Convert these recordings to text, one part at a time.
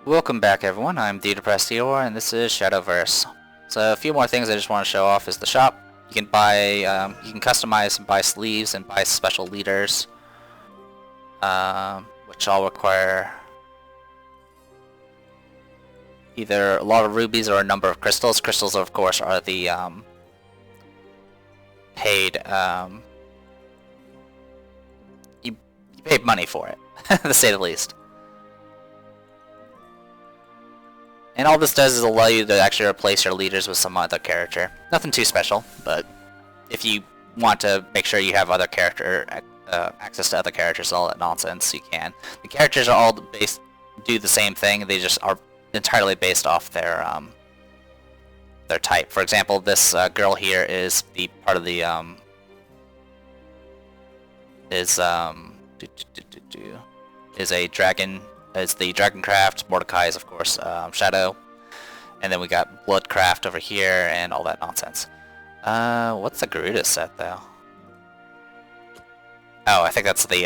Welcome back everyone, I'm the Depressed Eeyore and this is Shadowverse. So a few more things I just want to show off is the shop. You can buy, you can customize and buy sleeves and buy special leaders, which all require either a lot of rubies or a number of crystals. Crystals of course are the paid, you paid money for it, to say the least. And all this does is allow you to actually replace your leaders with some other character. Nothing too special, but if you want to make sure you have other character access to other characters, all that nonsense, you can. The characters are all do the same thing. They just are entirely based off their type. For example, this girl here is the part of the is a dragon. Is the Dragoncraft. Mordecai is of course Shadow, and then we got Bloodcraft over here and all that nonsense. What's the Garuda set though? Oh, I think that's the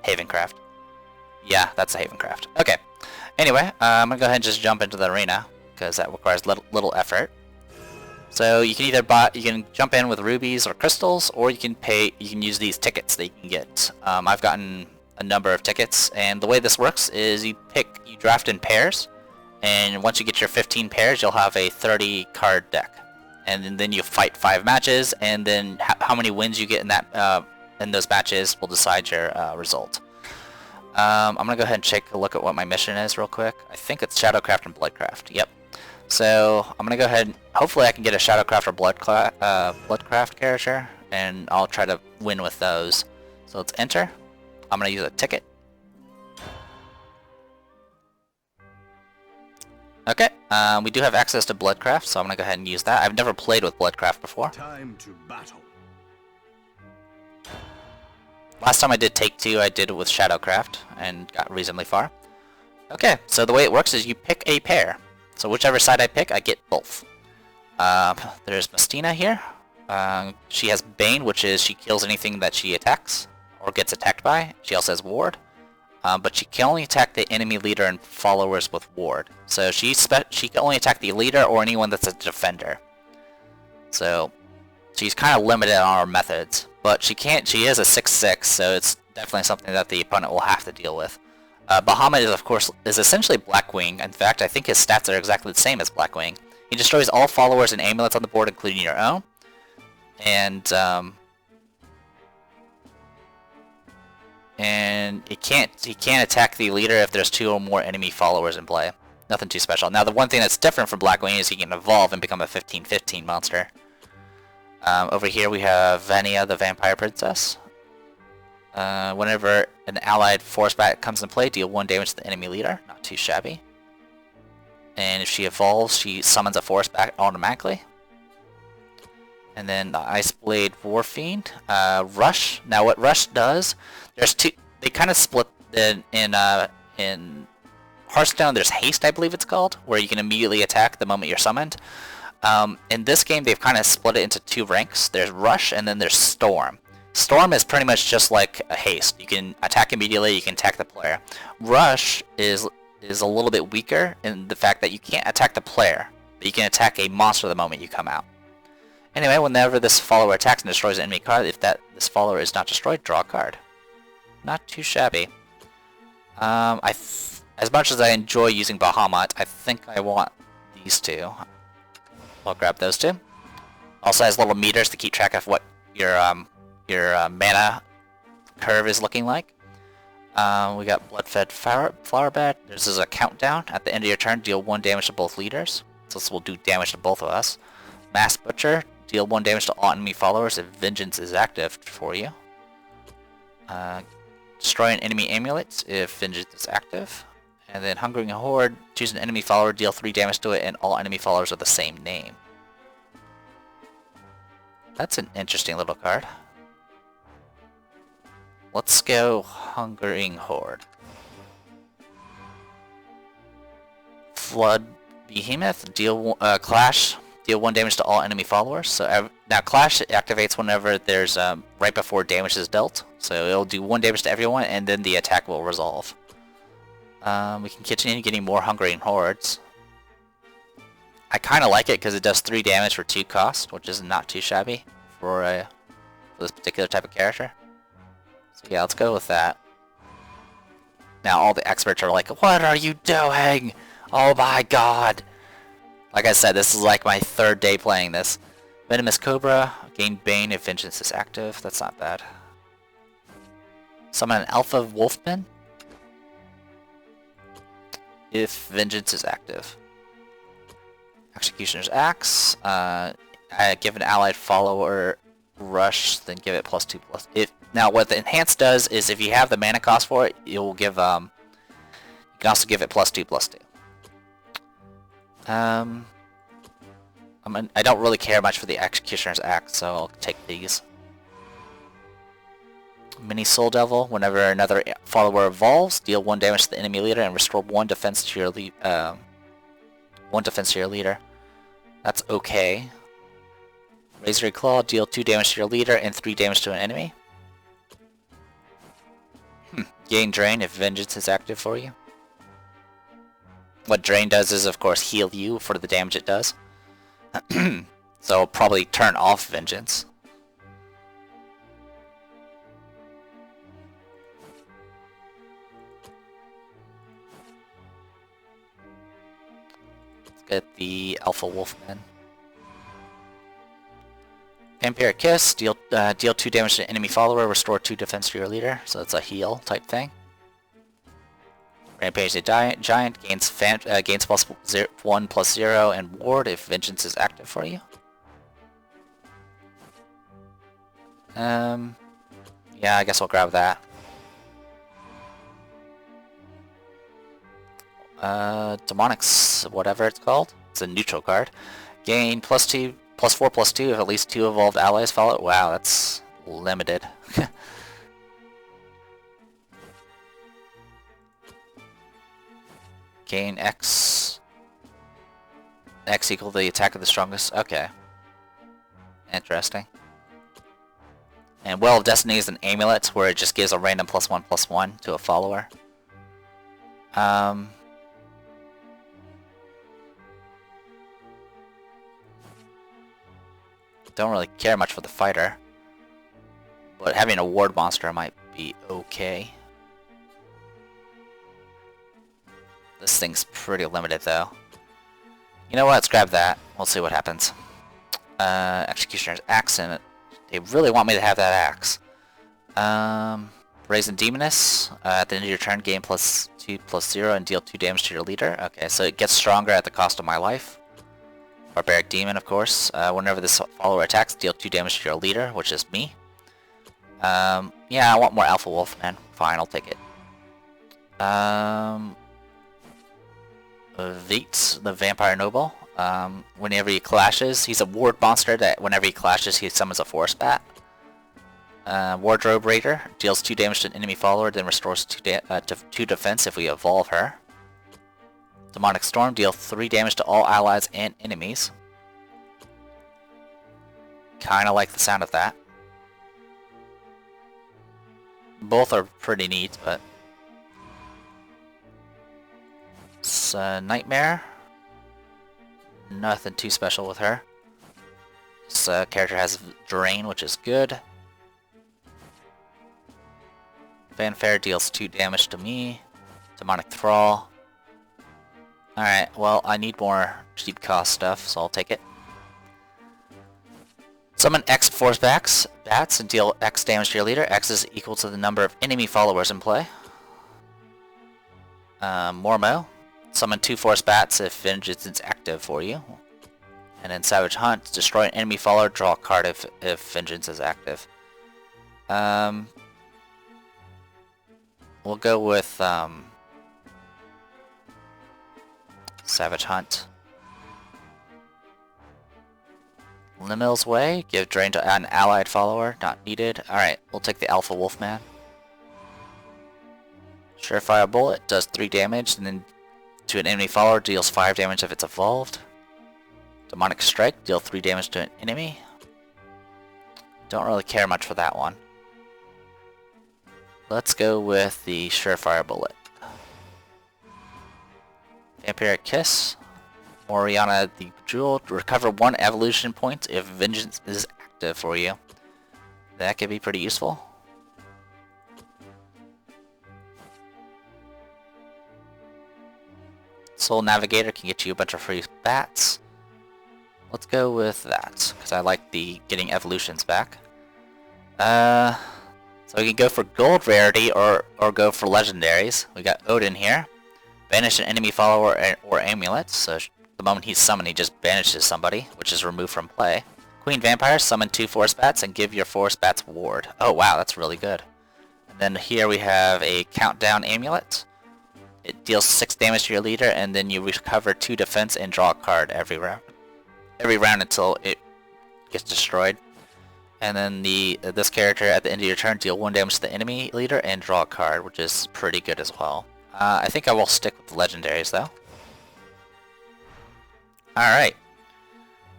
Havencraft. Yeah, that's the Havencraft. Okay. Anyway, I'm gonna go ahead and just jump into the arena because that requires little effort. So you can either you can jump in with rubies or crystals, or you can use these tickets that you can get. I've gotten a number of tickets, and the way this works is you draft in pairs, and once you get your 15 pairs you'll have a 30 card deck, and then you fight 5 matches, and then how many wins you get in that in those matches will decide your result. I'm gonna go ahead and take a look at what my mission is real quick. I think it's Shadowcraft and Bloodcraft. Yep. So I'm gonna go ahead and hopefully I can get a Shadowcraft or Bloodcraft character, and I'll try to win with those. So let's enter. I'm going to use a ticket. Okay, we do have access to Bloodcraft, so I'm going to go ahead and use that. I've never played with Bloodcraft before. Time to battle. Last time I did Take 2, I did it with Shadowcraft, and got reasonably far. Okay, so the way it works is you pick a pair. So whichever side I pick, I get both. There's Mestina here. She has Bane, which is she kills anything that she attacks or gets attacked by. She also has Ward, but she can only attack the enemy leader and followers with Ward. So she can only attack the leader or anyone that's a defender. So she's kind of limited on her methods, but she is a 6/6, so it's definitely something that the opponent will have to deal with. Bahamut is essentially Blackwing. In fact, I think his stats are exactly the same as Blackwing. He destroys all followers and amulets on the board, including your own, and he can't attack the leader if there's 2 or more enemy followers in play. Nothing too special. Now the one thing that's different from Blackwing is he can evolve and become a 15/15 monster. Over here we have Vania, the Vampire Princess. Whenever an allied force bat comes in play, deal 1 damage to the enemy leader. Not too shabby. And if she evolves, she summons a force bat automatically. And then the Ice Blade Warfiend, Rush. Now what Rush does, there's 2. They kind of split in Hearthstone. There's Haste, I believe it's called, where you can immediately attack the moment you're summoned. In this game, they've kind of split it into 2 ranks. There's Rush, and then there's Storm. Storm is pretty much just like a Haste. You can attack immediately. You can attack the player. Rush is a little bit weaker in the fact that you can't attack the player, but you can attack a monster the moment you come out. Anyway, whenever this follower attacks and destroys an enemy card, if this follower is not destroyed, draw a card. Not too shabby. As much as I enjoy using Bahamut, I think I want these 2. I'll grab those 2. Also has little meters to keep track of what your mana curve is looking like. We got Bloodfed Flower Bat. This is a countdown. At the end of your turn, deal 1 damage to both leaders. So this will do damage to both of us. Mass Butcher. Deal 1 damage to all enemy followers if Vengeance is active for you. Destroy an enemy amulet if Vengeance is active. And then Hungering Horde. Choose an enemy follower, deal 3 damage to it, and all enemy followers are the same name. That's an interesting little card. Let's go Hungering Horde. Flood Behemoth. Clash. Deal 1 damage to all enemy followers. So now Clash activates whenever there's right before damage is dealt. So it'll do 1 damage to everyone, and then the attack will resolve. We can continue getting more hungering hordes. I kind of like it because it does 3 damage for 2 cost, which is not too shabby for this particular type of character. So yeah, let's go with that. Now all the experts are like, what are you doing? Oh my god! Like I said, this is like my 3rd day playing this. Venomous Cobra, gain Bane if Vengeance is active. That's not bad. Summon an Alpha Wolfman if Vengeance is active. Executioner's Axe. Give an allied follower rush, then give it +2/+. Now what the enhance does is if you have the mana cost for it, you'll give you can also give it +2/+2. I don't really care much for the Executioner's Axe, so I'll take these. Mini Soul Devil. Whenever another follower evolves, deal 1 damage to the enemy leader and restore 1 defense to your leader. That's okay. Razor Claw. Deal 2 damage to your leader and 3 damage to an enemy. Gain Drain if Vengeance is active for you. What Drain does is, of course, heal you for the damage it does. So I'll probably turn off Vengeance. Let's get the Alpha Wolfman. Vampiric Kiss, deal 2 damage to an enemy follower, restore 2 defense to your leader, so it's a heal type thing. Rampage the Giant, gains +1/+0 and ward if Vengeance is active for you. Yeah, I guess I'll grab that. Demonics, whatever it's called. It's a neutral card. Gain +4/+2 if at least 2 evolved allies follow it. Wow, that's limited. Gain X equal to the attack of the strongest. Okay. Interesting. And Well of Destiny is an amulet where it just gives a random +1/+1 to a follower. Don't really care much for the fighter, but having a ward monster might be okay. This thing's pretty limited though. You know what, let's grab that. We'll see what happens. Executioner's Axe in it. They really want me to have that axe. Brazen Demoness. At the end of your turn, gain +2/+0 and deal 2 damage to your leader. Okay, so it gets stronger at the cost of my life. Barbaric Demon, of course. Whenever this follower attacks, deal 2 damage to your leader, which is me. Yeah, I want more Alpha Wolf, man. Fine, I'll take it. Veets, the Vampire Noble. Whenever he clashes, he's a ward monster that whenever he clashes, he summons a Force Bat. Wardrobe Raider deals 2 damage to an enemy follower, then restores 2 defense if we evolve her. Demonic Storm deals 3 damage to all allies and enemies. Kinda like the sound of that. Both are pretty neat, but it's Nightmare. Nothing too special with her. This character has Drain, which is good. Fanfare deals 2 damage to me. Demonic Thrall. Alright, well, I need more cheap cost stuff, so I'll take it. Summon X Force Bats and deal X damage to your leader. X is equal to the number of enemy followers in play. Mormo. Summon 2 Force Bats if Vengeance is active for you. And then Savage Hunt. Destroy an enemy follower, draw a card if Vengeance is active. We'll go with Savage Hunt. Limil's Way. Give drain to an allied follower. Not needed. Alright, we'll take the Alpha Wolfman. Surefire Bullet does 3 damage, and then to an enemy follower deals 5 damage if it's evolved. Demonic Strike, deal 3 damage to an enemy. Don't really care much for that one. Let's go with the Surefire Bullet. Vampiric Kiss. Oriana the Jewel. Recover 1 evolution point if Vengeance is active for you. That could be pretty useful. Soul Navigator can get you a bunch of free bats. Let's go with that, because I like the getting evolutions back. So we can go for gold rarity or go for legendaries. We got Odin here. Banish an enemy follower or amulet. So the moment he's summoned, he just banishes somebody, which is removed from play. Queen Vampire, summon 2 force bats and give your force bats ward. Oh wow, that's really good. And then here we have a countdown amulet. It deals 6 damage to your leader, and then you recover 2 defense and draw a card every round. Every round until it gets destroyed. And then this character at the end of your turn deal 1 damage to the enemy leader and draw a card, which is pretty good as well. I think I will stick with the legendaries though. Alright.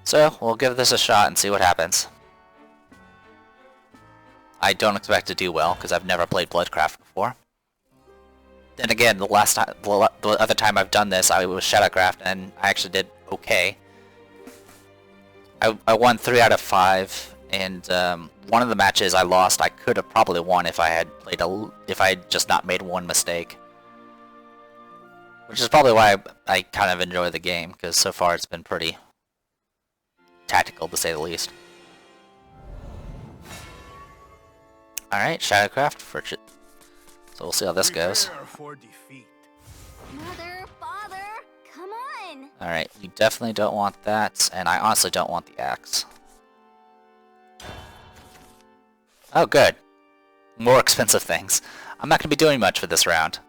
So we'll give this a shot and see what happens. I don't expect to do well because I've never played Bloodcraft before. Then again, the other time I've done this, I was Shadowverse and I actually did okay. I won 3 out of 5, and one of the matches I lost, I could have probably won if I had played if I had just not made 1 mistake. Which is probably why I kind of enjoy the game, because so far it's been pretty tactical to say the least. Alright, Shadowverse. So we'll see how this goes. Mother, father, come on! Alright, we definitely don't want that, and I honestly don't want the axe. Oh, good. More expensive things. I'm not going to be doing much for this round.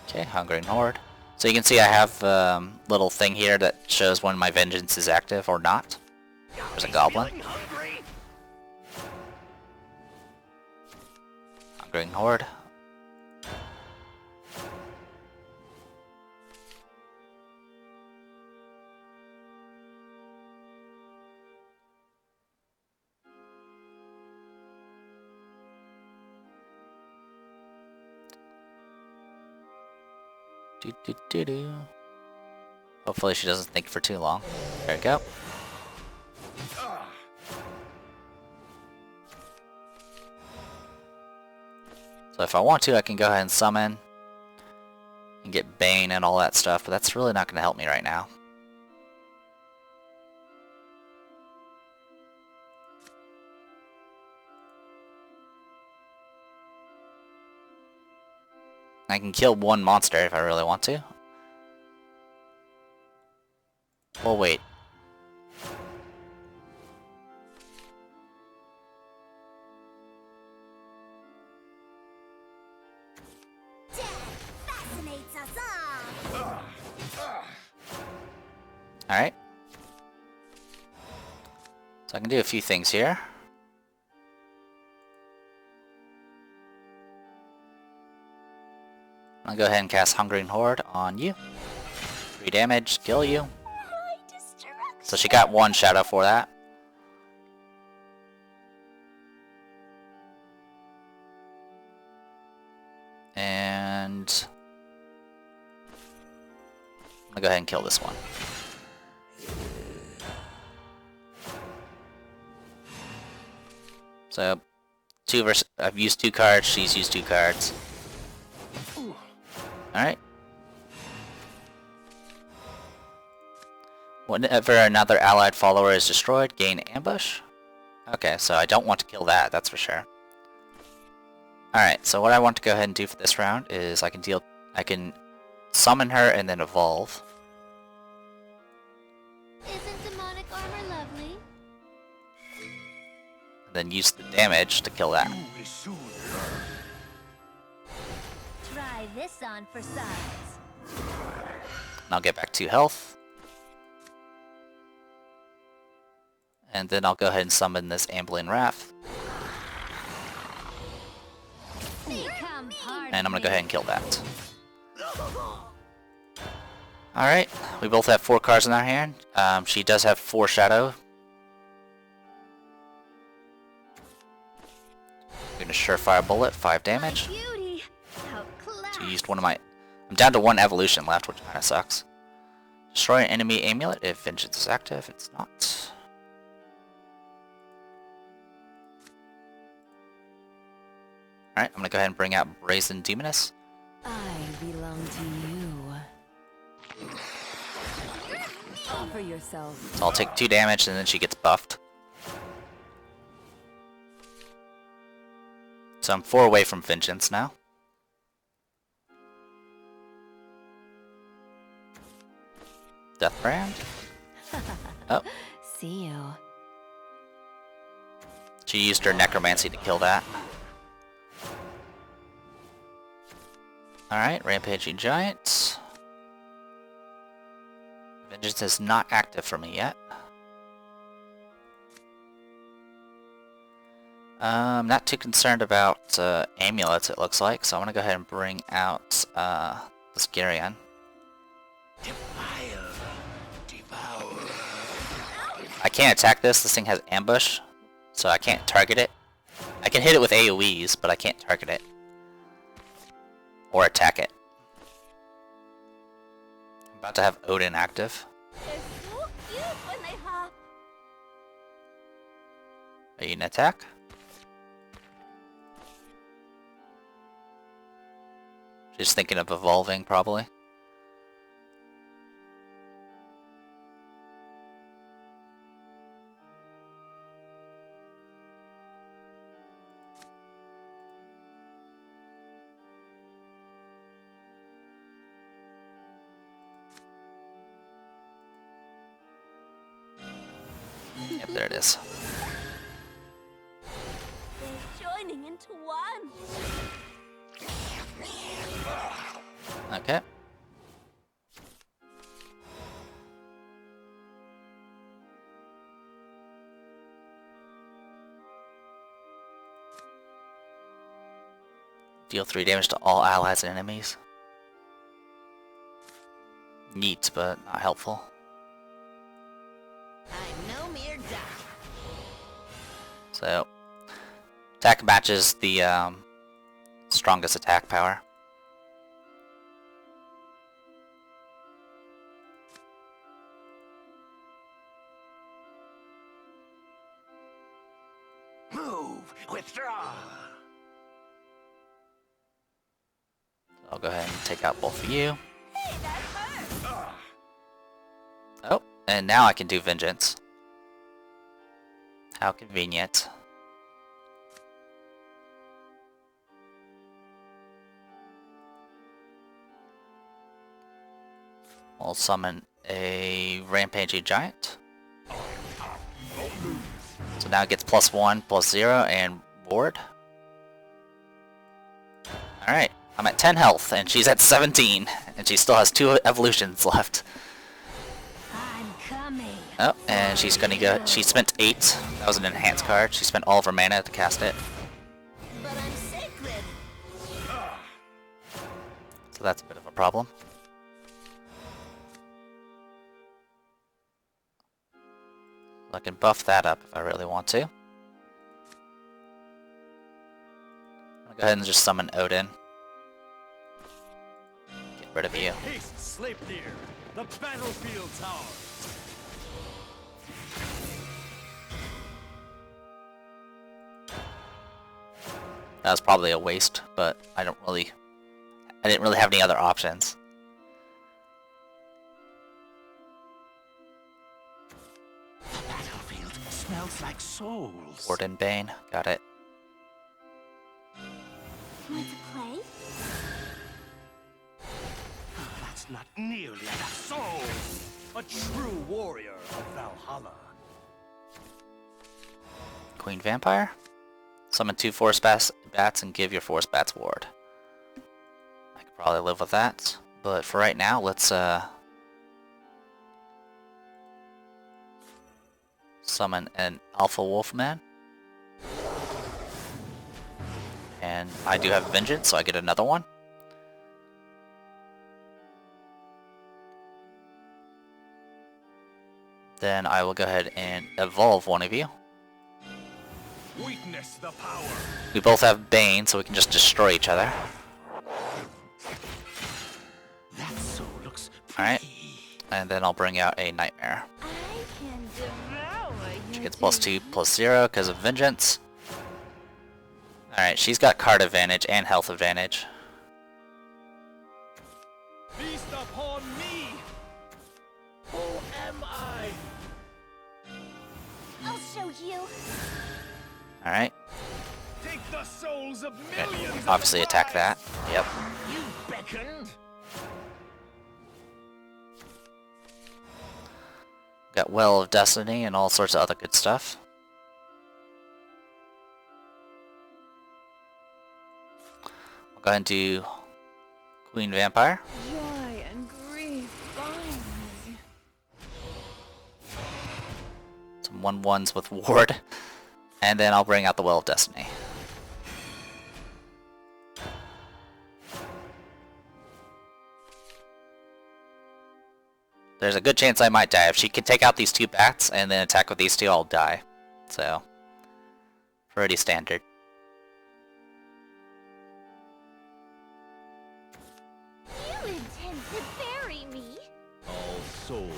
Okay, Hungering Horde. So you can see I have a little thing here that shows when my vengeance is active or not. There's a goblin. Hungering Horde. Hopefully she doesn't think for too long. There we go. So if I want to, I can go ahead and summon and get Bane and all that stuff, but that's really not going to help me right now. I can kill 1 monster if I really want to. We'll wait. Alright. So I can do a few things here. I'll go ahead and cast Hungering Horde on you. 3 damage, kill you. So she got 1 shadow for that. And I'll go ahead and kill this one. So I've used 2 cards, she's used 2 cards. Alright. Whenever another allied follower is destroyed, gain ambush. Okay, so I don't want to kill that, that's for sure. Alright, so what I want to go ahead and do for this round is I can summon her and then evolve. Isn't demonic armor lovely? And then use the damage to kill that. Try this on for size. And I'll get back 2 health. And then I'll go ahead and summon this Ambling Wrath. And I'm gonna go ahead and kill that. Alright, we both have 4 cards in our hand. She does have 4 shadow. We're gonna Surefire Bullet, 5 damage. Beauty. She used one of my... I'm down to 1 evolution left, which kind of sucks. Destroy an enemy amulet if vengeance is active. It's not. Alright, I'm gonna go ahead and bring out Brazen Demoness. I belong to you. Offer yourself. So I'll take 2 damage and then she gets buffed. So I'm 4 away from vengeance now. Deathbrand. Oh. See you. She used her necromancy to kill that. Alright, Rampaging Giant. Vengeance is not active for me yet. I'm not too concerned about amulets, it looks like, so I'm gonna go ahead and bring out the Skarion. I can't attack this. This thing has ambush, so I can't target it. I can hit it with AoEs, but I can't target it. Or attack it. I'm about to have Odin active. They're so cute when they hop. Are you gonna attack? She's thinking of evolving, probably. Yep, there it is. They're joining into one. Okay. Deal 3 damage to all allies and enemies. Neat, but not helpful. I'm no mere dog. So, attack matches the strongest attack power. Move! Withdraw! I'll go ahead and take out both of you. Hey, that hurt. Oh, and now I can do vengeance. How convenient. I'll summon a Rampaging Giant. So now it gets +1, +0, and ward. Alright, I'm at 10 health, and she's at 17, and she still has 2 evolutions left. I'm coming. Oh, and she's gonna go. She spent 8. That was an enhanced card. She spent all of her mana to cast it. But I'm sacred. So that's a bit of a problem. I can buff that up if I really want to. I'll go ahead and just summon Odin. Get rid of you. Haste, Sleipnir! The battlefield tower! That was probably a waste, but I didn't really have any other options. The battlefield smells like souls. Warden Bane, got it. Want to play? That's not nearly enough souls! A true warrior of Valhalla. Queen Vampire. Summon 2 Force Bats and give your Force Bats ward. I could probably live with that, but for right now, let's summon an Alpha Wolfman. And I do have Vengeance, so I get another one. Then I will go ahead and evolve one of you. Witness the power. We both have Bane, so we can just destroy each other. Alright. And then I'll bring out a Nightmare. I can devour She your gets +2/+0 because of Vengeance. Alright, she's got card advantage and health advantage. Feast upon me! Who am I? I'll show you. Alright. Take the souls of Okay. millions. Obviously attack that. Yep. You beckoned. Got Well of Destiny and all sorts of other good stuff. I'll go ahead and do Queen Vampire. Joy and grief bind me. Some 1/1s with Ward. And then I'll bring out the Well of Destiny. There's a good chance I might die. If she can take out these 2 bats and then attack with these 2, I'll die. So, pretty standard. You intend to bury me? All souls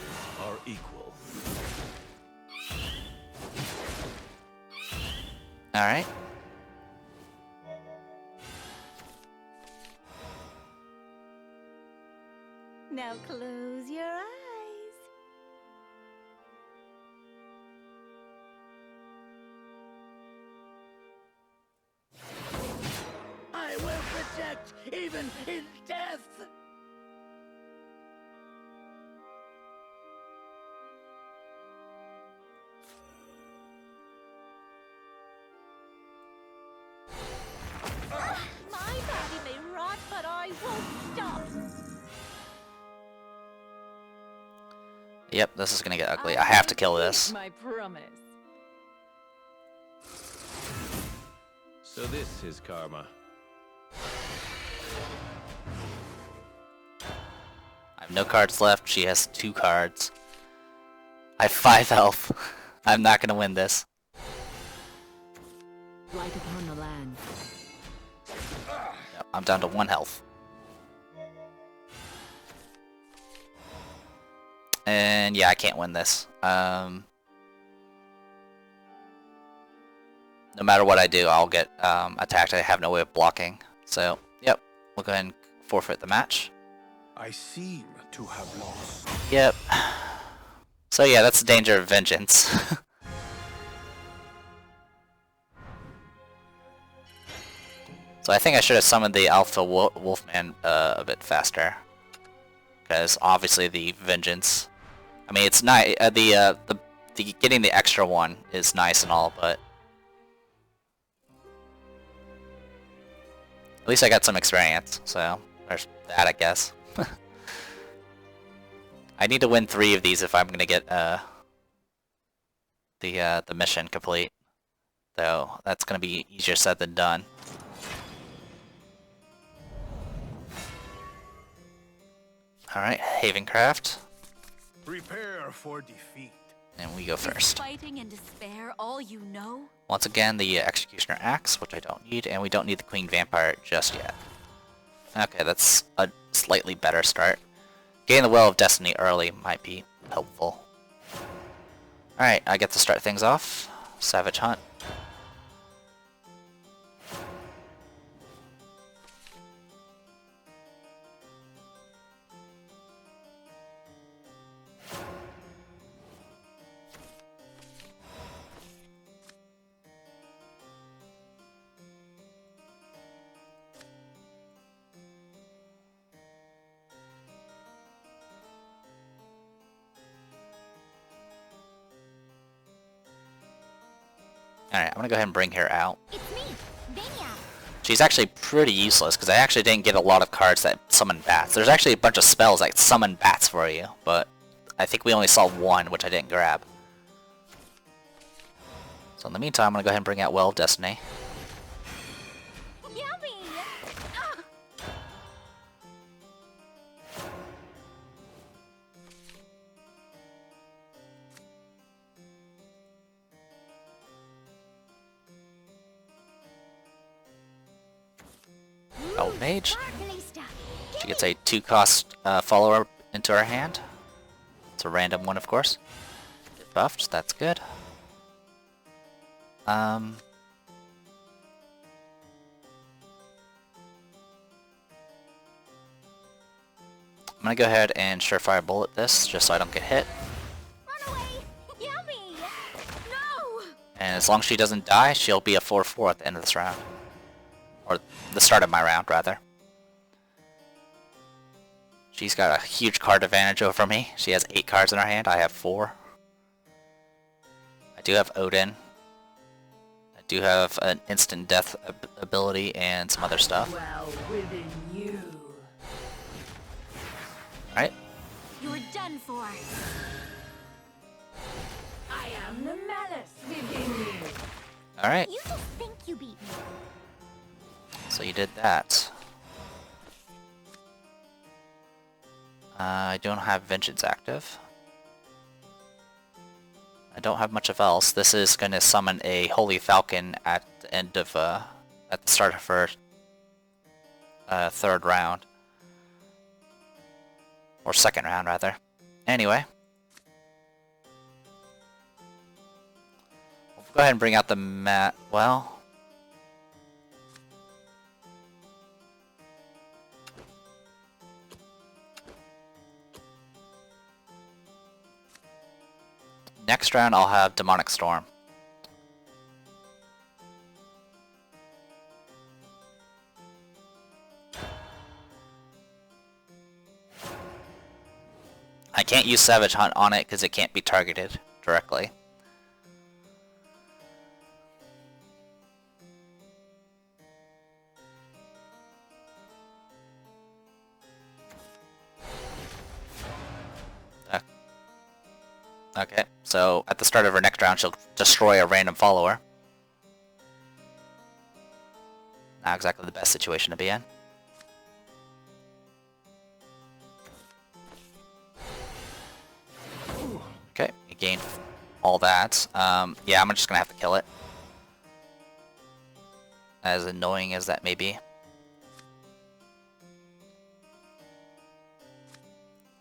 are equal. Alright. Now close your eyes. I will protect even in death. My body may rot, but I won't stop. Yep, this is gonna get ugly. I have to kill this. My promise. So this is karma. I have no cards left. She has 2 cards. I have 5 health. I'm not gonna win this. Light upon the land. Yep, I'm down to 1 health. And yeah, I can't win this. No matter what I do, I'll get attacked. I have no way of blocking. So, yep, we'll go ahead and forfeit the match. I seem to have lost. Yep. So yeah, that's the danger of vengeance. So I think I should have summoned the Alpha Wolfman a bit faster, because obviously the vengeance. I mean, it's nice. The getting the extra one is nice and all, but at least I got some experience. So there's that, I guess. I need to win 3 of these if I'm gonna get the mission complete. Though that's gonna be easier said than done. Alright, Havencraft. Prepare for defeat. And we go first. Fighting and despair all you know? Once again, the Executioner Axe, which I don't need, and we don't need the Queen Vampire just yet. Okay, that's a slightly better start. Getting the Well of Destiny early might be helpful. Alright, I get to start things off. Savage Hunt. Alright, I'm gonna go ahead and bring her out. It's me, Vania. She's actually pretty useless, because I actually didn't get a lot of cards that summon bats. There's actually a bunch of spells that summon bats for you, but I think we only saw 1, which I didn't grab. So in the meantime, I'm gonna go ahead and bring out Well of Destiny. Yummy! Ah! Old Mage. Sparkly stuff. She gets a 2-cost follower into our hand. It's a random one, of course. Get buffed, that's good. I'm gonna go ahead and surefire bullet this, just so I don't get hit. Run away! Yummy! No! And as long as she doesn't die, she'll be a 4/4 at the end of this round. Or the start of my round, rather. She's got a huge card advantage over me. She has 8 cards in her hand, I have 4. I do have Odin. I do have an instant death ability and some other stuff. Well, within you. Alright, You're done for. I am the malice within you. alright. You just think you beat me. So you did that. I don't have Vengeance active. I don't have much of else. This is going to summon a Holy Falcon at the end of, at the start of her third round. Or second round, rather. Anyway. We'll go ahead and bring out the mat. Well... Next round, I'll have Demonic Storm. I can't use Savage Hunt on it because it can't be targeted directly. Okay, so at the start of her next round, she'll destroy a random follower. Not exactly the best situation to be in. Okay, you gain all that. Yeah, I'm just gonna have to kill it. As annoying as that may be.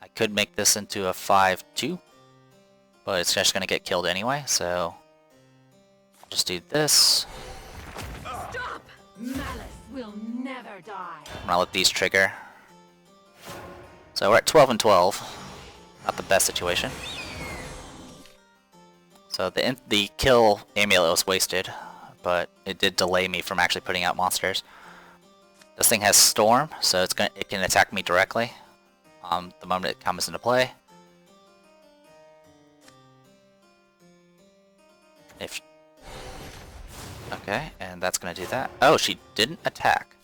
I could make this into a 5/2. But it's just gonna get killed anyway, so I'll just do this. Stop! Malice will never die. And I'll let these trigger. So we're at 12 and 12. Not the best situation. So the kill amulet was wasted, but it did delay me from actually putting out monsters. This thing has Storm, so it can attack me directly the moment it comes into play. Okay, and that's gonna do that. Oh, she didn't attack.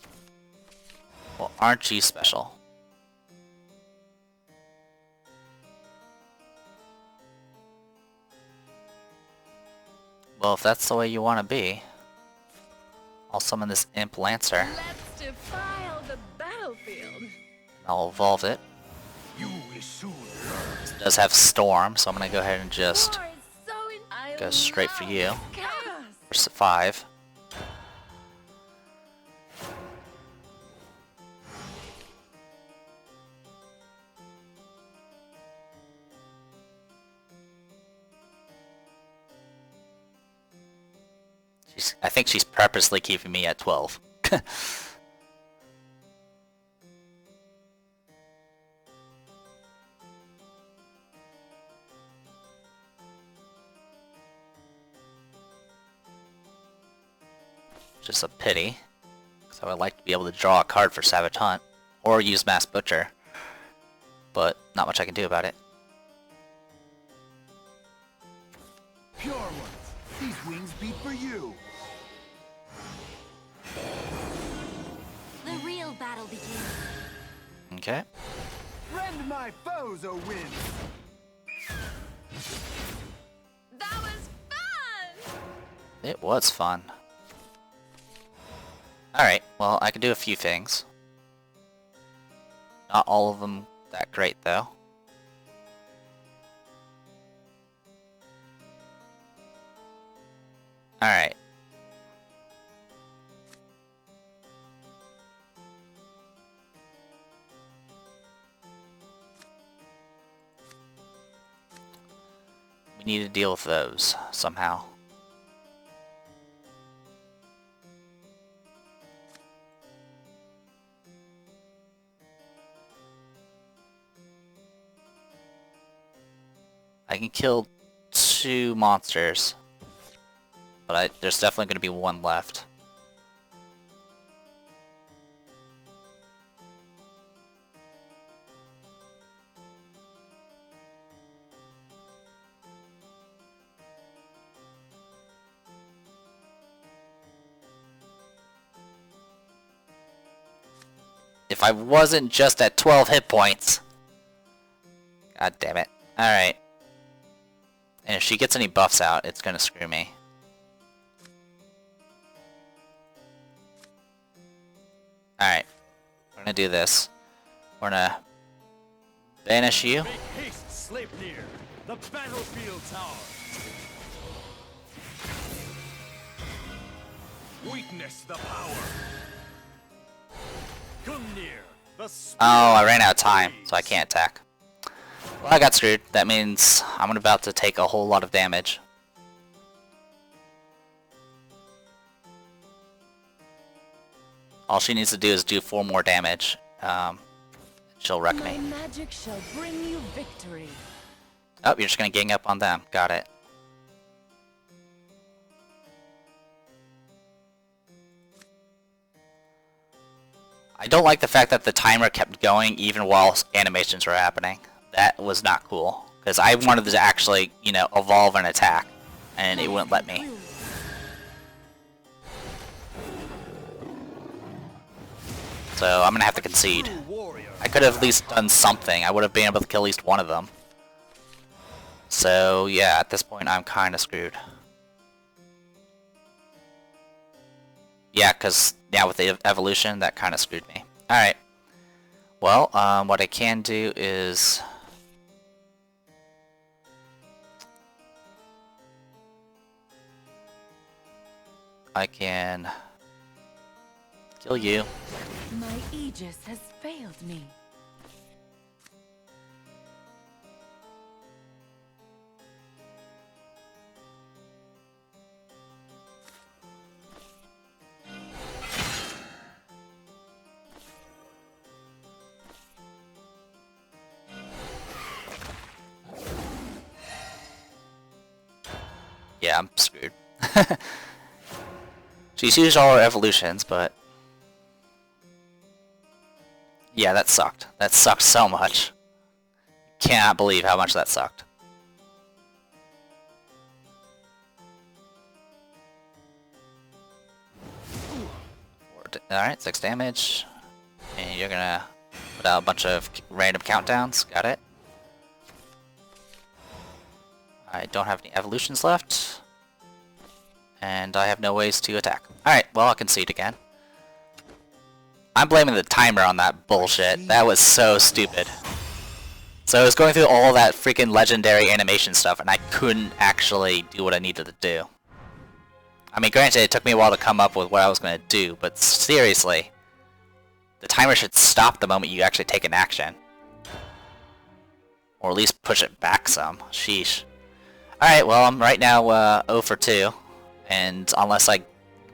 Well, aren't you special? Well, if that's the way you want to be, I'll summon this Imp Lancer. Let's defile the battlefield. I'll evolve it. You will soon learn. It does have Storm, so I'm gonna go ahead and just War is so go straight for you. chaos. For 5. I think she's purposely keeping me at 12. Just a pity. So I'd like to be able to draw a card for Savage Hunt. Or use Mass Butcher. But not much I can do about it. Pure ones. These wings beat for you. The real battle begins. Okay. Rend my foes, O wind. That was fun! It was fun. Alright, well, I can do a few things. Not all of them that great, though. Alright. need to deal with those somehow. I can kill 2 monsters, but there's definitely going to be 1 left. If I wasn't just at 12 hit points. God damn it. Alright. And if she gets any buffs out, it's gonna screw me. Alright. We're gonna do this. We're gonna banish you. Make haste, Sleipnir! The battlefield tower! Witness the power! Come near! The Oh, I ran out of time, so I can't attack. Well, I got screwed. That means I'm about to take a whole lot of damage. All she needs to do is do 4 more damage. She'll wreck My me. magic shall bring you victory. Oh, you're just gonna gang up on them. Got it. I don't like the fact that the timer kept going even while animations were happening. That was not cool. Because I wanted to actually, you know, evolve and attack. And it wouldn't let me. So I'm gonna have to concede. true warrior. I could have at least done something. I would have been able to kill at least one of them. So yeah, at this point I'm kinda screwed. Yeah, because now with the evolution, that kind of screwed me. Alright. Well, what I can do is... I can kill you. My Aegis has failed me. Yeah, I'm screwed. She's used all her evolutions, but... Yeah, that sucked. That sucked so much. Cannot believe how much that sucked. Alright, 6 damage. And you're gonna put out a bunch of random countdowns. Got it. I don't have any evolutions left. And I have no ways to attack. Alright, well, I'll concede again. I'm blaming the timer on that bullshit. That was so stupid. So I was going through all that freaking legendary animation stuff, and I couldn't actually do what I needed to do. I mean, granted, it took me a while to come up with what I was going to do, but seriously, the timer should stop the moment you actually take an action. Or at least push it back some. Sheesh. Alright, well, I'm right now 0 for 2. And unless I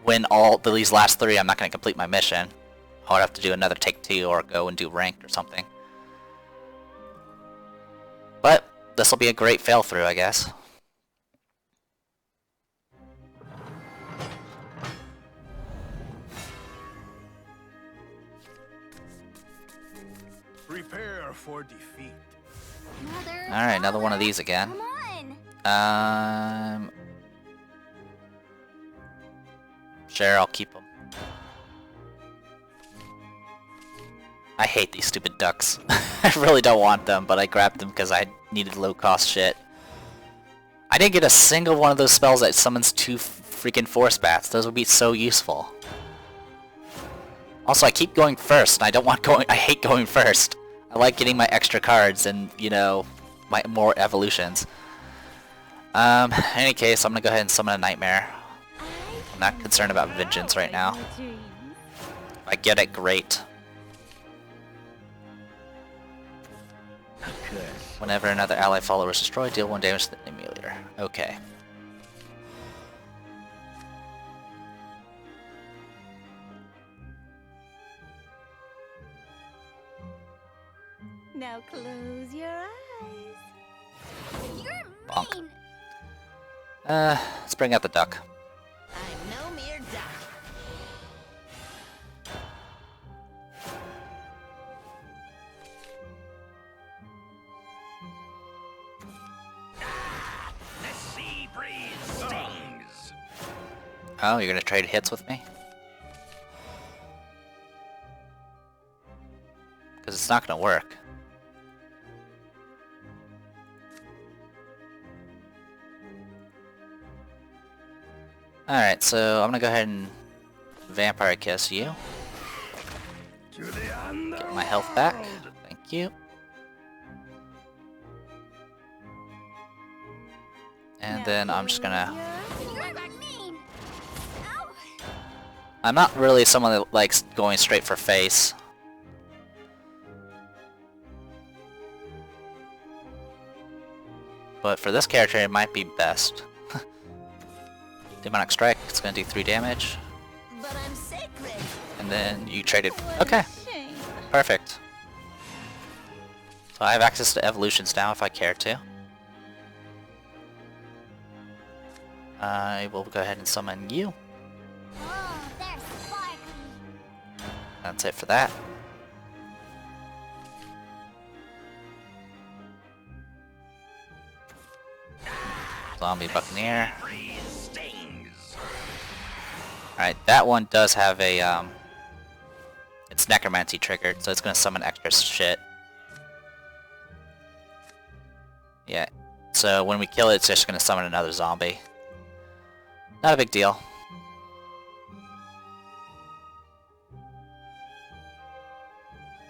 win all these last 3, I'm not going to complete my mission. I would have to do another take 2 or go and do ranked or something. But this will be a great fail through, I guess. Prepare for defeat. Mother, Alright, another one of Father, these again. Come on. Sure, I'll keep them. I hate these stupid ducks. I really don't want them, but I grabbed them because I needed low-cost shit. I didn't get a single one of those spells that summons 2 freaking force bats. Those would be so useful. Also, I keep going first, and I don't want going. I hate going first. I like getting my extra cards and, you know, my more evolutions. In any case, I'm gonna go ahead and summon a nightmare. I'm not concerned about vengeance right now. If I get it, great. Whenever another ally follower is destroyed, deal 1 damage to the emulator. Thunder. Okay. Now close your eyes. You're Bonk. mean. Let's bring out the duck. I'm no mere duck. The sea breeze stings. Oh, you're gonna trade hits with me? Because it's not gonna work. Alright, so I'm gonna go ahead and Vampire Kiss you. To the Get my health back. underworld. Thank you. And then I'm just gonna... You're mean. Ow. I'm not really someone that likes going straight for face. But for this character, it might be best. Demonic Strike, it's gonna do 3 damage. But I'm sacred. And then you traded... What Okay, a shame. perfect. So I have access to evolutions now if I care to. I will go ahead and summon you. Oh, they're sparkly. That's it for that. Zombie Buccaneer. Breeze stings. Alright, that one does have a, it's Necromancy triggered, so it's gonna summon extra shit. Yeah, so when we kill it, it's just gonna summon another zombie. Not a big deal.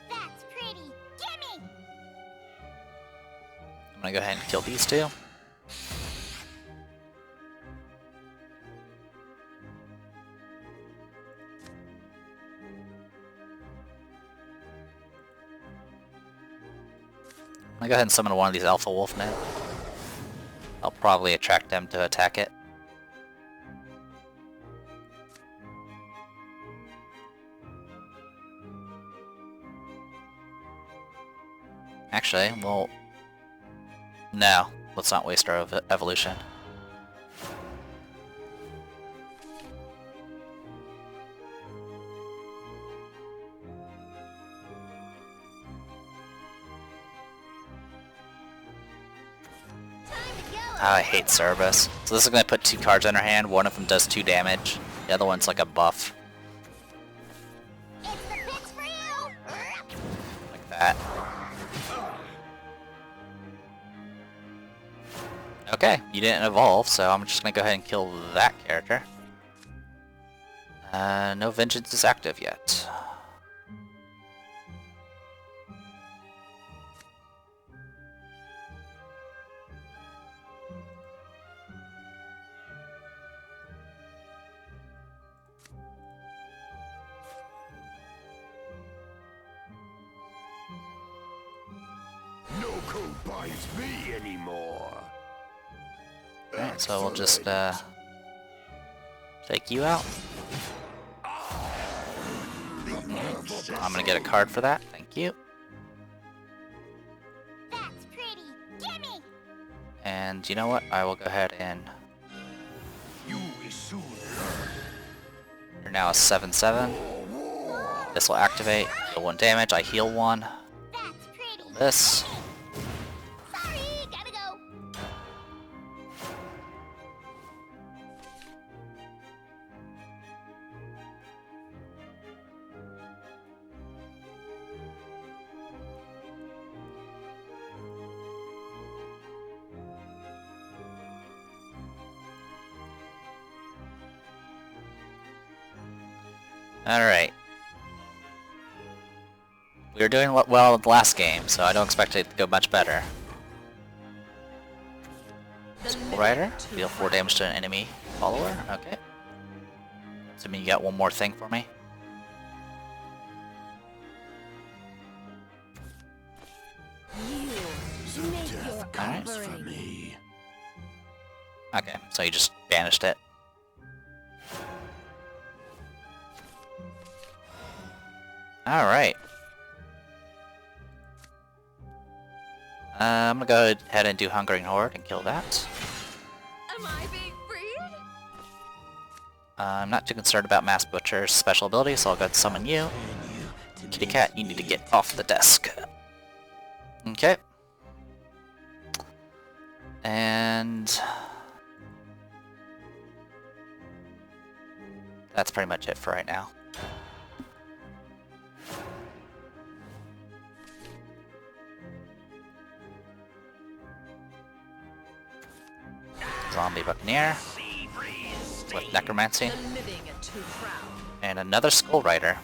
That's pretty. Gimme. I'm gonna go ahead and kill these two. I'm gonna go ahead and summon one of these Alpha Wolfmen. I'll probably attract them to attack it. Actually, well... No, let's not waste our evolution. I hate Cerberus. So this is going to put 2 cards in her hand. One of them does 2 damage. The other one's like a buff. It's the pits for you. Like that. Okay, you didn't evolve, so I'm just going to go ahead and kill that character. No vengeance is active yet. No coat binds me anymore. Alright, so we'll just take you out. I'm gonna get a card for that. Thank you. That's pretty. Gimme. And you know what? I will go ahead and... You will soon learn. You're now a 7/7. This will activate. Deal 1 damage. I heal 1. That's pretty. This. Sorry, gotta go. Alright. We were doing well in the last game, so I don't expect it to go much better. School Rider, deal 4 damage to an enemy follower. Okay. Assuming you got one more thing for me. You make your Alright. For offering. me. So you just banished it. Alright. I'm gonna go ahead and do Hungering Horde and kill that. Am I being freed? I'm not too concerned about Mass Butcher's special ability, so I'll go ahead and summon you. Kitty cat, you need to get off the desk. Okay. And that's pretty much it for right now. Zombie Buccaneer with Necromancy. The living are too proud. And another Skull Rider.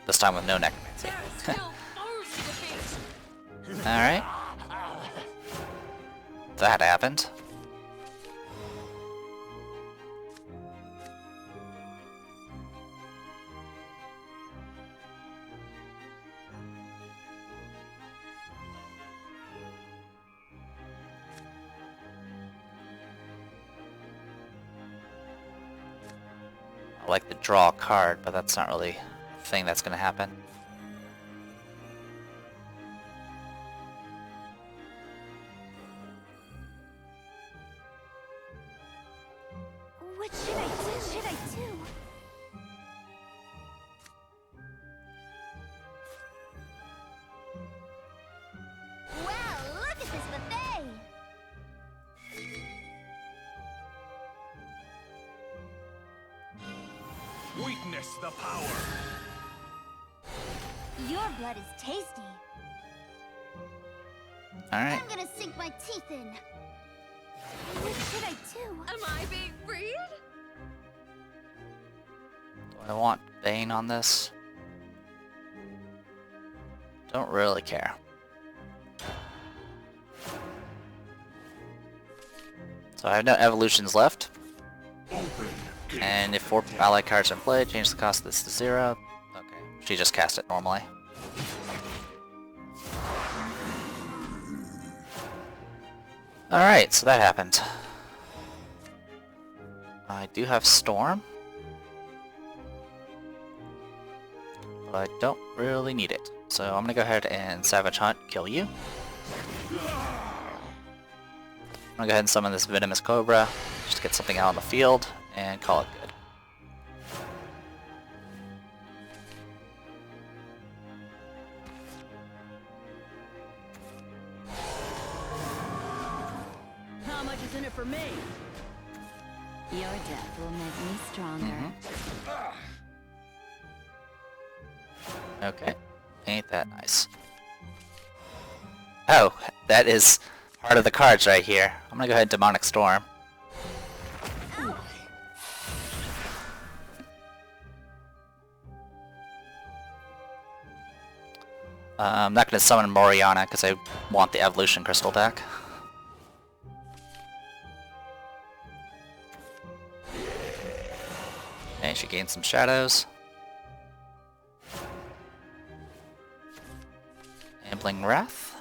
This time with no Necromancy. There are still foes to defeat. Alright. That happened. I like to draw a card, but that's not really a thing that's gonna happen. What should I do? Should I do? Well, look at this buffet. Witness the power. Your blood is tasty. Alright. I'm gonna sink my teeth in. What should I do? Am I being freed? Do I want Bane on this? Don't really care. So I have no evolutions left. And if 4 ally cards are in play, change the cost of this to 0. Okay, she just cast it normally. Alright, so that happened. I do have Storm. But I don't really need it. So I'm gonna go ahead and Savage Hunt, kill you. I'm gonna go ahead and summon this Venomous Cobra, just to get something out on the field, and call it good. How much is in it for me? Your death will make me stronger. Okay, ain't that nice. Oh, that is part of the cards right here. I'm gonna go ahead and Demonic Storm. I'm not gonna summon Moriana because I want the Evolution Crystal back. Okay, she gains some shadows. Ambling Wrath.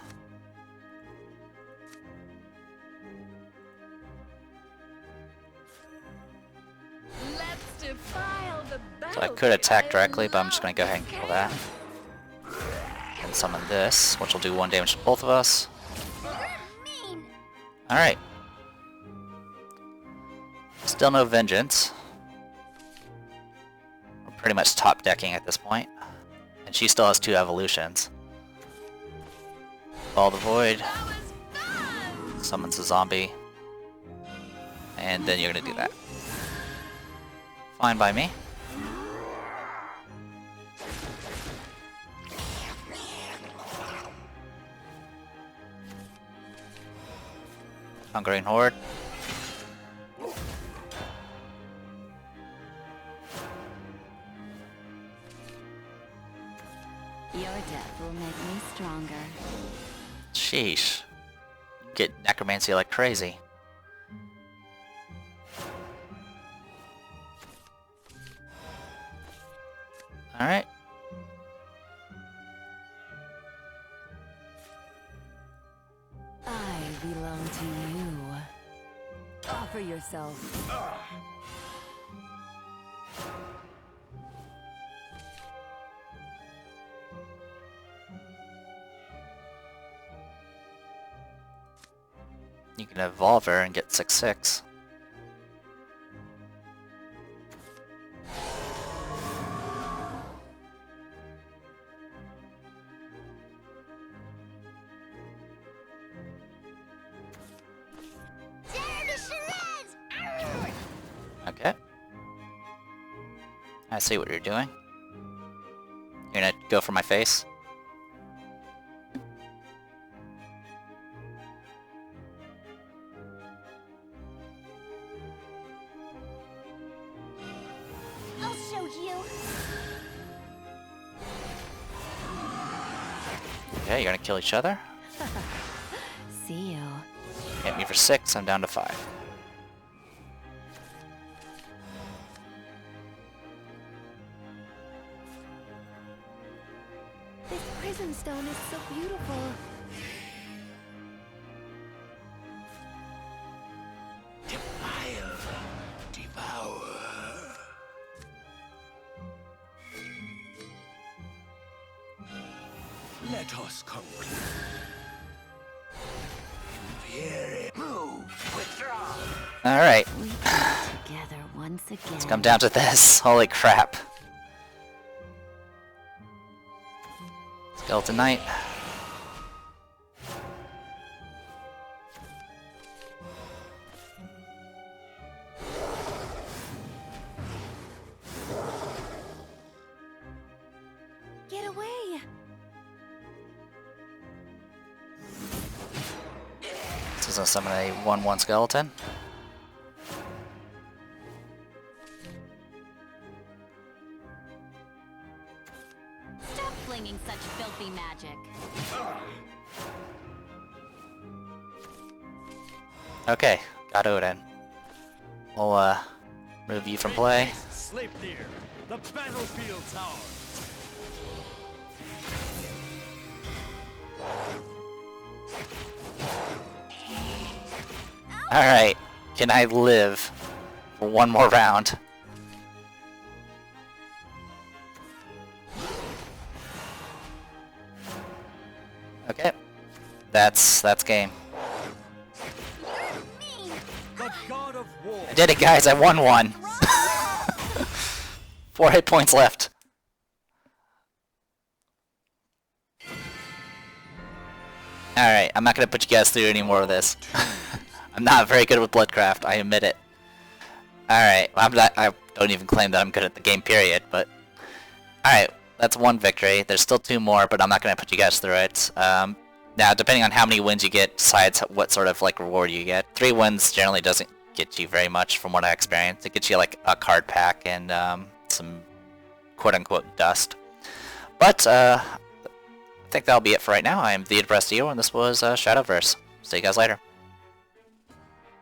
Let's defile the So I could attack directly, but I'm just gonna go ahead and kill that. And summon this, which will do 1 damage to both of us. Mean. Alright. Still no Vengeance. We're pretty much top decking at this point. And she still has 2 evolutions. Ball the Void. That was fun! Summons a zombie. And then you're gonna do that. Fine by me. Hungering Horde. Your death will make me stronger. Sheesh. You get necromancy like crazy. Alright. I belong to you. myself. You can evolve her and get 6/6. Tear to shreds! Arr! Okay. I see what you're doing. You're gonna go for my face? I'll show you. Okay, you're gonna kill each other. See you. Hit me for 6, I'm down to 5. This prison stone is so beautiful. Defile, devour. Let us conclude. Imperium, move, withdraw. Alright, We come together once again. let's come down to this. Holy crap. Skeleton Knight. Get away! This is gonna summon a 1/1 skeleton. Stop flinging such filthy magic. Okay, got Odin. We'll move you from play. Sleep near the battlefield tower. Alright, can I live for one more round? Okay, that's game. The god of war. I did it, guys, I won one! 4 hit points left. Alright, I'm not gonna put you guys through any more of this. I'm not very good with Bloodcraft, I admit it. Alright, I don't even claim that I'm good at the game period, but... Alright, that's one victory. There's still 2 more, but I'm not gonna put you guys through it. Now, depending on how many wins you get, decides what sort of, like, reward you get. 3 wins generally doesn't get you very much from what I experienced. It gets you, like, a card pack and, some quote-unquote dust. But, I think that'll be it for right now. I am the Depressed EO, and this was, Shadowverse. See you guys later.